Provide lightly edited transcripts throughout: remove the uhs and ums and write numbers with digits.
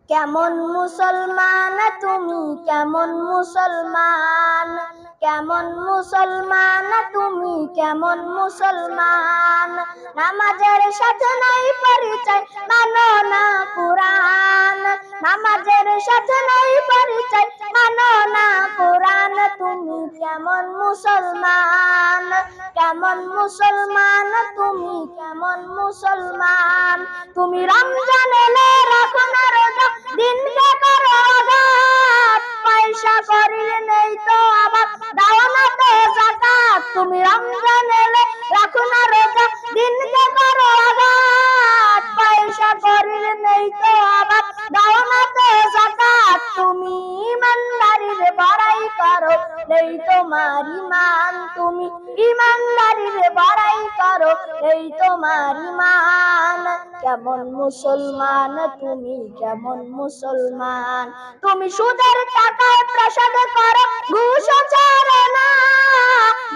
কেমন মুসলমান তুমি, কেমন মুসলমান, কেমন মুসলমান তুমি, কেমন মুসলমান। নামাজের সাথে নাই পরিচয়, মানো না কুরআন। নামাজের সাথে নাই পরিচয়, মানো না কুরআন। তুমি কেমন মুসলমান, কেমন মুসলমান তুমি, কেমন মুসলমান। তুমি রমজান এলে রাখো না রোজা, দিনকে করো আঘাত। পয়সা করিলে নেই তো আবার দাও না তো যাকাত। তুমি রমজান এলে রাখো না রোজা, দিনকে করো আঘাত। পয়সা করিলে নেই তো আবার দাও না তো যাকাত। তুমি ইমানদারির বড়াই করো, নেই তোমার ঈমান। তুমি ইমানদারির বড়াই করো, নেই তোমার ঈমান। কেমন মুসলমান তুমি, কেমন মুসলমান। তুমি সুদের টাকায় প্রসাদ করো, ঘুষ ছাড়ো না।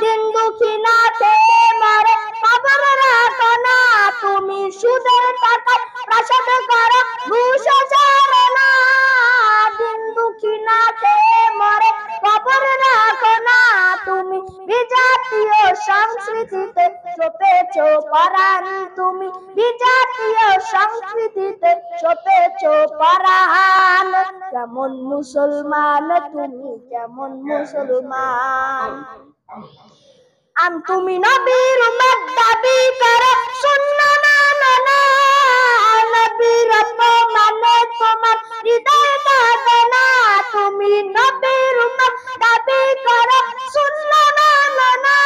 দিন দুঃখী না খেয়ে মরে, খবর রাখো না। তুমি সুদের টাকায় প্রসাদ করো, ঘুষ ছাড়ো না। দিন দুঃখী না খেয়ে মরে, খবর রাখো না। তুমি বিজাতীয় সংস্কৃতিতে চপেছো পরাণ। তুমি বিজাতীয় সংস্কৃতিতে চপেছো পরাণ। কেমন মুসলমান তুমি, কেমন মুসলমান। তুমি নবীর উম্মত দাবি করো, সুন্নাহ না মানো। নবীর অপমানে তোমার হৃদয় কাঁদে না। তুমি নবীর উম্মত দাবি করো, সুন্নাহ না মানো।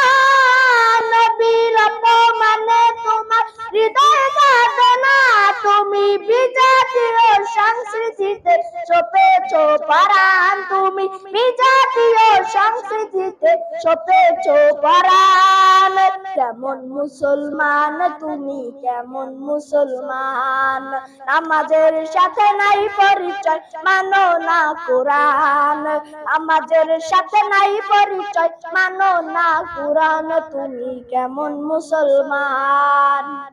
নবীর অপমানে তোমার হৃদয় কাঁদে না। তুমি বিজাতীয় সংস্কৃতিতে চপেছো পরাণ। তুমি বিজাতীয় সংস্কৃতিতে চপেছো পরাণ। কেমন মুসলমান তুমি, কেমন মুসলমান। নামাজের সাথে নাই পরিচয়, মানো না কুরআন। নামাজের সাথে নাই পরিচয়, মানো না কুরআন। তুমি কেমন মুসলমান।